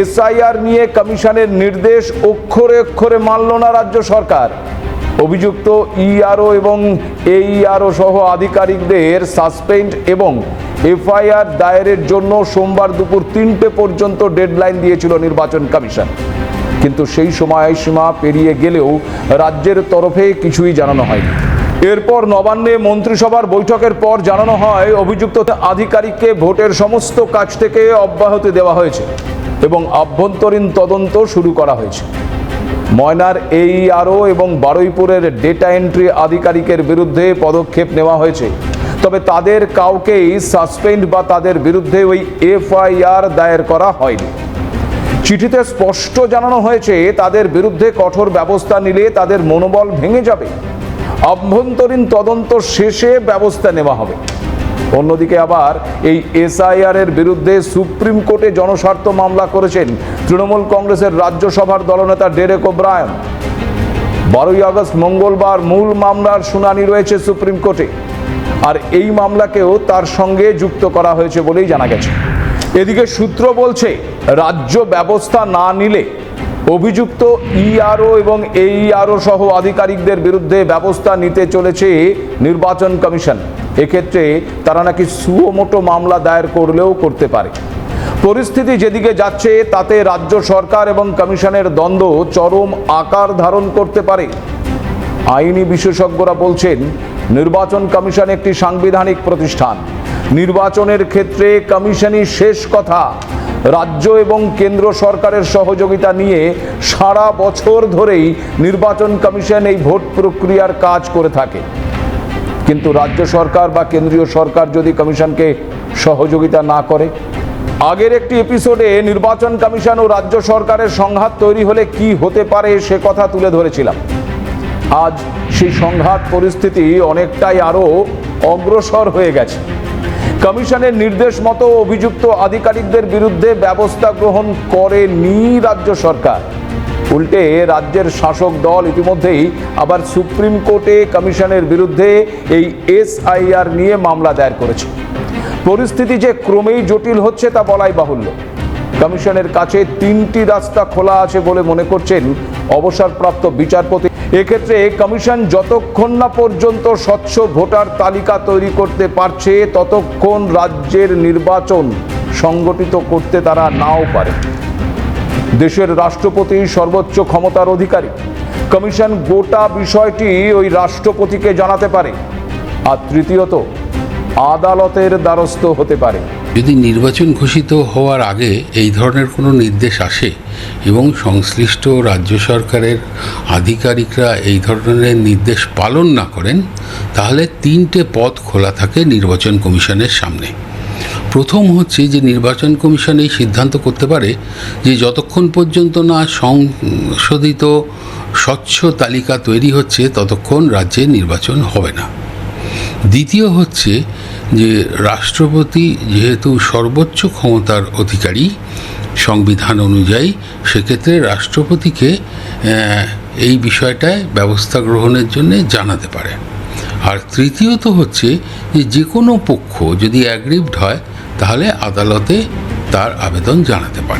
SIR নিয়ে কমিশনের নির্দেশ অক্ষরে অক্ষরে মানল না রাজ্য সরকার। অভিযুক্ত ইআরও এবং এইআরও সহ আধিকারিকদের সাসপেন্ড এবং এফআইআর দায়েরের জন্য সোমবার দুপুর 3টে পর্যন্ত ডেডলাইন দিয়েছিল নির্বাচন কমিশন। কিন্তু সেই সময়সীমা পেরিয়ে গেলেও রাজ্যের তরফে কিছুই জানানো হয়নি। এরপর নবান্নে মন্ত্রিসভার বৈঠকের পর জানানো হয় অভিযুক্ত আধিকারিককে ভোটের সমস্ত কাজ থেকে অব্যাহতি দেওয়া হয়েছে এবং আভ্যন্তরীণ তদন্ত শুরু করা হয়েছে। ময়নার এইআরও এবং বারুইপুরের ডেটা এন্ট্রি আধিকারিকের বিরুদ্ধে পদক্ষেপ নেওয়া হয়েছে, তবে তাদের কাউকেই সাসপেন্ড বা তাদের বিরুদ্ধে ওই এফআইআর দায়ের করা হয়নি। চিঠিতে স্পষ্ট জানানো হয়েছে তাদের বিরুদ্ধে কঠোর ব্যবস্থা নিলে তাদের মনোবল ভেঙে যাবে, আভ্যন্তরীণ তদন্ত শেষে ব্যবস্থা নেওয়া হবে। অন্যদিকে আবার এই এসআইআর এর বিরুদ্ধে সুপ্রিম কোর্টে জনস্বার্থ মামলা করেছেন তৃণমূল কংগ্রেসের রাজ্যসভার দলনেতা ডেরেক ওব্রায়েন। 12ই আগস্ট মঙ্গলবার মূল মামলার শুনানি রয়েছে সুপ্রিম কোর্টে, আর এই মামলাকেও তার সঙ্গে যুক্ত করা হয়েছে বলেই জানা গেছে। এদিকে সূত্র বলছে রাজ্য ব্যবস্থা না নিলে অভিযুক্ত ইআরও এবং এইআরও সহ আধিকারিকদের বিরুদ্ধে ব্যবস্থা নিতে চলেছে নির্বাচন কমিশন। এক্ষেত্রে তারা নাকি সুমোটো মামলা দায়ের করলেও করতে পারে। পরিস্থিতি যেদিকে যাচ্ছে তাতে রাজ্য সরকার এবং কমিশনের দ্বন্দ্ব চরম আকার ধারণ করতে পারে। আইনি বিশেষজ্ঞরা বলছেন নির্বাচন কমিশন একটি সাংবিধানিক প্রতিষ্ঠান। নির্বাচনের ক্ষেত্রে কমিশনই শেষ কথা। রাজ্য এবং কেন্দ্র সরকারের সহযোগিতা নিয়ে সারা বছর ধরেই নির্বাচন কমিশন এই ভোট প্রক্রিয়ার কাজ করে থাকে। কিন্তু রাজ্য সরকার বা কেন্দ্রীয় সরকার যদি কমিশনকে সহযোগিতা না করে, আগের একটি এপিসোডে নির্বাচন কমিশন ও রাজ্য সরকারের সংঘাত তৈরি হলে কি হতে পারে সে কথা তুলে ধরেছিলাম। আজ সেই সংঘাত পরিস্থিতি অনেকটাই আরও অগ্রসর হয়ে গেছে। কমিশনের নির্দেশ মতো অভিযুক্ত আধিকারিকদের বিরুদ্ধে ব্যবস্থা গ্রহণ করেনি রাজ্য সরকার। উল্টে রাজ্যের শাসক দল ইতিমধ্যেই আবার সুপ্রিম কোর্টে কমিশনের বিরুদ্ধে এই এসআইআর নিয়ে মামলা দায়ের করেছে। পরিস্থিতি যে ক্রমেই জটিল হচ্ছে তা বলাই বাহুল্য। কমিশনের কাছে 3টি রাস্তা খোলা আছে বলে মনে করছেন অবসরপ্রাপ্ত বিচারপতি। এক্ষেত্রে কমিশন যতক্ষণ না পর্যন্ত স্বচ্ছ ভোটার তালিকা তৈরি করতে পারছে ততক্ষণ রাজ্যের নির্বাচন সংগঠিত করতে তারা নাও পারে। দেশের রাষ্ট্রপতি সর্বোচ্চ ক্ষমতার অধিকারী। কমিশন গোটা বিষয়টি ওই রাষ্ট্রপতিকে জানাতে পারে। আর তৃতীয়ত আদালতের দ্বারস্থ হতে পারে। যদি নির্বাচন ঘোষিত হওয়ার আগে এই ধরনের কোনো নির্দেশ আসে এবং সংশ্লিষ্ট রাজ্য সরকারের আধিকারিকরা এই ধরনের নির্দেশ পালন না করেন, তাহলে 3টে পথ খোলা থাকে নির্বাচন কমিশনের সামনে। প্রথম হচ্ছে যে নির্বাচন কমিশন এই সিদ্ধান্ত করতে পারে যে যতক্ষণ পর্যন্ত না সংশোধিত স্বচ্ছ তালিকা তৈরি হচ্ছে ততক্ষণ রাজ্যে নির্বাচন হবে না। দ্বিতীয় হচ্ছে যে রাষ্ট্রপতি যেহেতু সর্বোচ্চ ক্ষমতার অধিকারী সংবিধান অনুযায়ী, সেক্ষেত্রে রাষ্ট্রপতিকে এই বিষয়টায় ব্যবস্থা গ্রহণের জন্য জানাতে পারে। আর তৃতীয়ত হচ্ছে যে কোনো পক্ষ যদি অ্যাগ্রিভড হয় তাহলে আদালতে তার আবেদন জানাতে পারে।